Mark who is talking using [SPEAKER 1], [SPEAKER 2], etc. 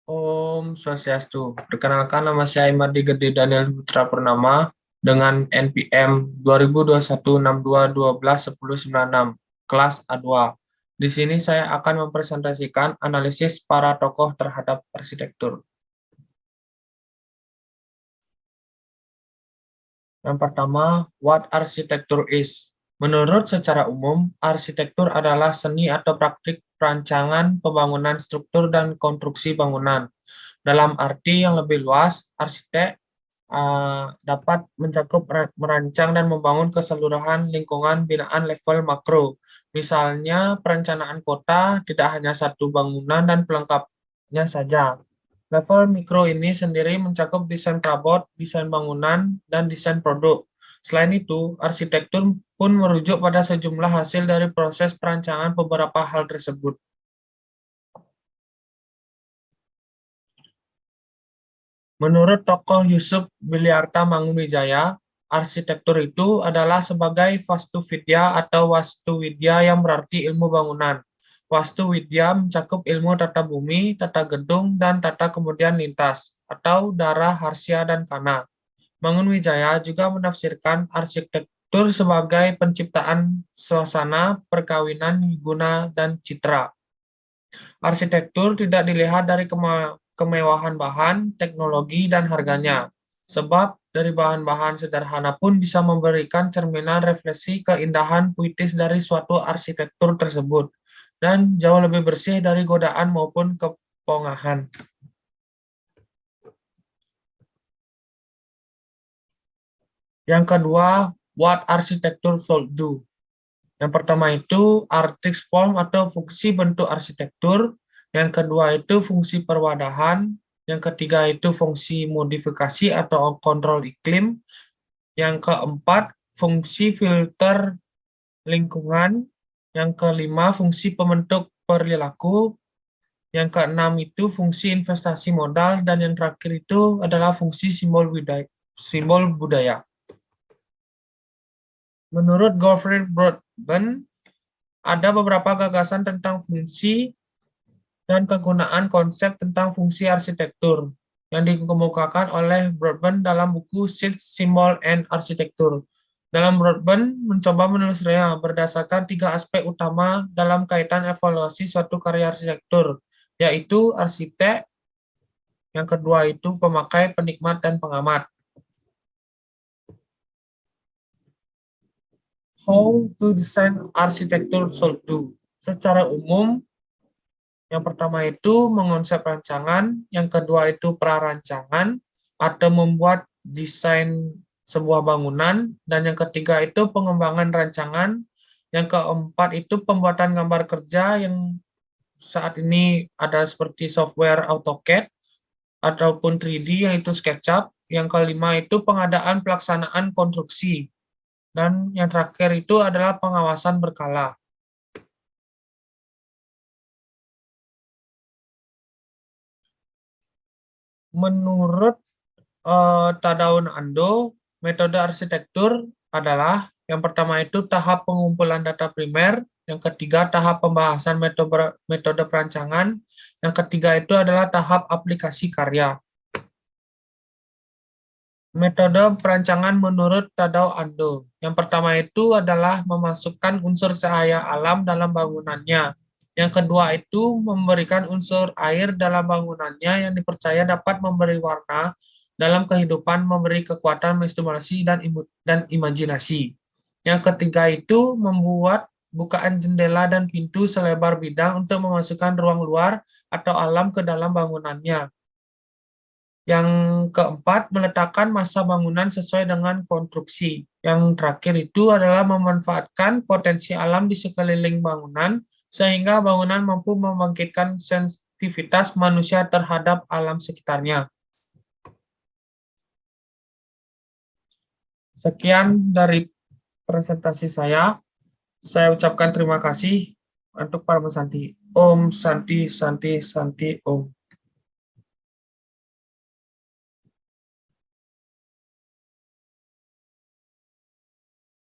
[SPEAKER 1] Om Swastiastu. Perkenalkan, nama saya Imardi Gede Daniel Putra Purnama dengan NPM 202162121096 kelas A2. Di sini saya akan mempresentasikan analisis para tokoh terhadap arsitektur. Yang pertama, what architecture is? Menurut secara umum, arsitektur adalah seni atau praktik perancangan pembangunan struktur dan konstruksi bangunan. Dalam arti yang lebih luas, arsitek dapat mencakup merancang dan membangun keseluruhan lingkungan binaan level makro. Misalnya, perencanaan kota tidak hanya satu bangunan dan pelengkapnya saja. Level mikro ini sendiri mencakup desain perabot, desain bangunan, dan desain produk. Selain itu, arsitektur pun merujuk pada sejumlah hasil dari proses perancangan beberapa hal tersebut. Menurut tokoh Yusuf Biliarta Mangunwijaya, arsitektur itu adalah sebagai Vastuvidya atau Wastuwidya yang berarti ilmu bangunan. Wastuwidya mencakup ilmu tata bumi, tata gedung, dan tata kemudian lintas, atau Dara, Harsya, dan Kana. Mangunwijaya juga menafsirkan arsitektur sebagai penciptaan suasana, perkawinan, guna, dan citra. Arsitektur tidak dilihat dari kemewahan bahan, teknologi, dan harganya, sebab dari bahan-bahan sederhana pun bisa memberikan cerminan refleksi keindahan puitis dari suatu arsitektur tersebut, dan jauh lebih bersih dari godaan maupun kepongahan. Yang kedua, what architecture should do. Yang pertama itu artist form atau fungsi bentuk arsitektur. Yang kedua itu fungsi perwadahan. Yang ketiga itu fungsi modifikasi atau kontrol iklim. Yang keempat, fungsi filter lingkungan. Yang kelima, fungsi pembentuk perilaku. Yang keenam itu fungsi investasi modal. Dan yang terakhir itu adalah fungsi simbol budaya. Menurut Gottfried Broadbent, ada beberapa gagasan tentang fungsi dan kegunaan konsep tentang fungsi arsitektur yang dikemukakan oleh Broadbent dalam buku Six Symbol and Architecture. Dalam Broadbent mencoba menelusurinya berdasarkan 3 aspek utama dalam kaitan evaluasi suatu karya arsitektur, yaitu arsitek, yang kedua itu pemakai, penikmat, dan pengamat. How to design architecture should do. Secara umum, yang pertama itu mengonsep rancangan, yang kedua itu prarancangan atau membuat desain sebuah bangunan, dan yang ketiga itu pengembangan rancangan, yang keempat itu pembuatan gambar kerja yang saat ini ada seperti software AutoCAD ataupun 3D yang itu SketchUp, yang kelima itu pengadaan pelaksanaan konstruksi. Dan yang terakhir itu adalah pengawasan berkala. Menurut Tadao Ando, metode arsitektur adalah yang pertama itu tahap pengumpulan data primer, yang ketiga tahap pembahasan metode perancangan, yang ketiga itu adalah tahap aplikasi karya. Metode perancangan menurut Tadao Ando. Yang pertama itu adalah memasukkan unsur cahaya alam dalam bangunannya. Yang kedua itu memberikan unsur air dalam bangunannya yang dipercaya dapat memberi warna dalam kehidupan, memberi kekuatan, stimulasi, dan imajinasi. Yang ketiga itu membuat bukaan jendela dan pintu selebar bidang untuk memasukkan ruang luar atau alam ke dalam bangunannya. Yang keempat, meletakkan massa bangunan sesuai dengan konstruksi. Yang terakhir itu adalah memanfaatkan potensi alam di sekeliling bangunan, sehingga bangunan mampu membangkitkan sensitivitas manusia terhadap alam sekitarnya. Sekian dari presentasi saya. Saya ucapkan terima kasih untuk para pesanti. Om Santi Santi Santi Om.